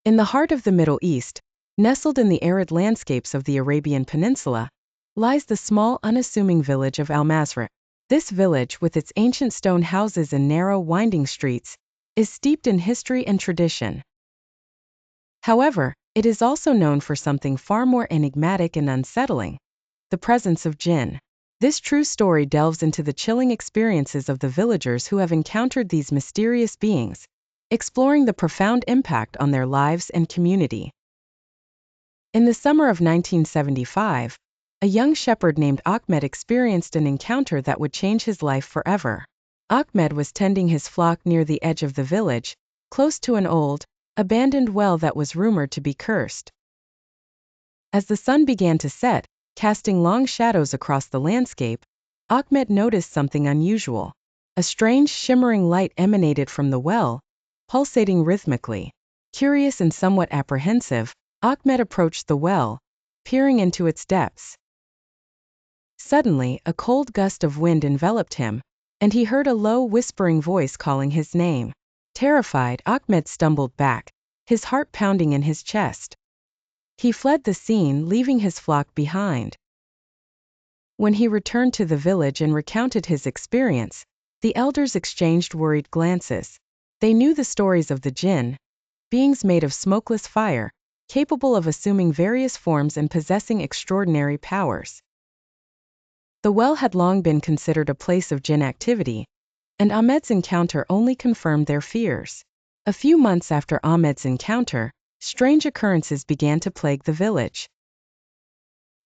In the heart of the Middle East, nestled in the arid landscapes of the Arabian Peninsula, lies the small, unassuming village of Al-Mazra'a. This village, with its ancient stone houses and narrow, winding streets, is steeped in history and tradition. However, it is also known for something far more enigmatic and unsettling: the presence of Jinn. This true story delves into the chilling experiences of the villagers who have encountered these mysterious beings, exploring the profound impact on their lives and community. In the summer of 1975, a young shepherd named Ahmed experienced an encounter that would change his life forever. Ahmed was tending his flock near the edge of the village, close to an old, abandoned well that was rumored to be cursed. As the sun began to set, casting long shadows across the landscape, Ahmed noticed something unusual. A strange, shimmering light emanated from the well, pulsating rhythmically. Curious and somewhat apprehensive, Ahmed approached the well, peering into its depths. Suddenly, a cold gust of wind enveloped him, and he heard a low, whispering voice calling his name. Terrified, Ahmed stumbled back, his heart pounding in his chest. He fled the scene, leaving his flock behind. When he returned to the village and recounted his experience, the elders exchanged worried glances. They knew the stories of the Jinn, beings made of smokeless fire, capable of assuming various forms and possessing extraordinary powers. The well had long been considered a place of Jinn activity, and Ahmed's encounter only confirmed their fears. A few months after Ahmed's encounter, strange occurrences began to plague the village.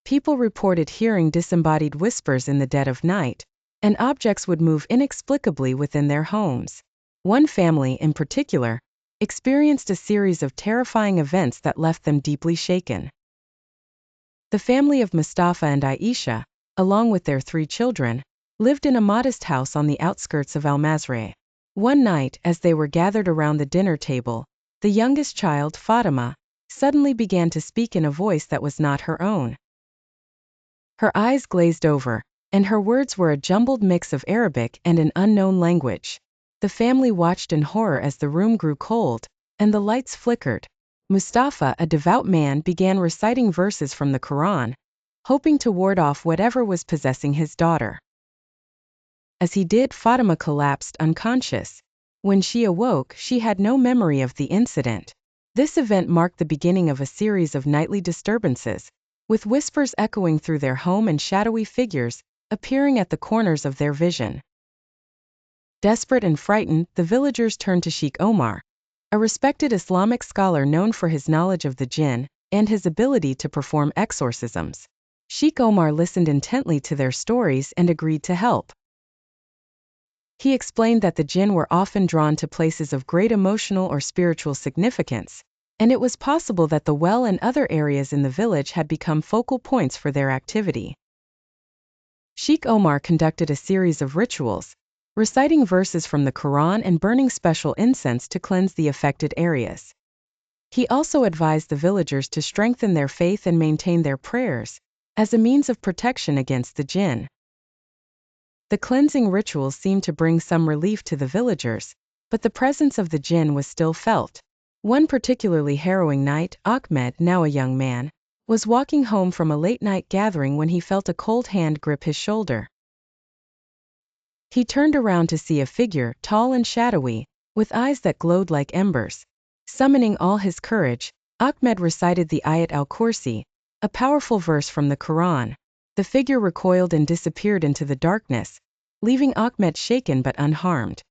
People reported hearing disembodied whispers in the dead of night, and objects would move inexplicably within their homes. One family, in particular, experienced a series of terrifying events that left them deeply shaken. The family of Mustafa and Aisha, along with their 3 children, lived in a modest house on the outskirts of Al-Mazra'a. One night, as they were gathered around the dinner table, the youngest child, Fatima, suddenly began to speak in a voice that was not her own. Her eyes glazed over, and her words were a jumbled mix of Arabic and an unknown language. The family watched in horror as the room grew cold, and the lights flickered. Mustafa, a devout man, began reciting verses from the Quran, hoping to ward off whatever was possessing his daughter. As he did, Fatima collapsed unconscious. When she awoke, she had no memory of the incident. This event marked the beginning of a series of nightly disturbances, with whispers echoing through their home and shadowy figures appearing at the corners of their vision. Desperate and frightened, the villagers turned to Sheikh Omar, a respected Islamic scholar known for his knowledge of the Jinn and his ability to perform exorcisms. Sheikh Omar listened intently to their stories and agreed to help. He explained that the Jinn were often drawn to places of great emotional or spiritual significance, and it was possible that the well and other areas in the village had become focal points for their activity. Sheikh Omar conducted a series of rituals, reciting verses from the Quran and burning special incense to cleanse the affected areas. He also advised the villagers to strengthen their faith and maintain their prayers, as a means of protection against the Jinn. The cleansing rituals seemed to bring some relief to the villagers, but the presence of the Jinn was still felt. One particularly harrowing night, Ahmed, now a young man, was walking home from a late-night gathering when he felt a cold hand grip his shoulder. He turned around to see a figure, tall and shadowy, with eyes that glowed like embers. Summoning all his courage, Ahmed recited the Ayat al-Kursi, a powerful verse from the Quran. The figure recoiled and disappeared into the darkness, leaving Ahmed shaken but unharmed.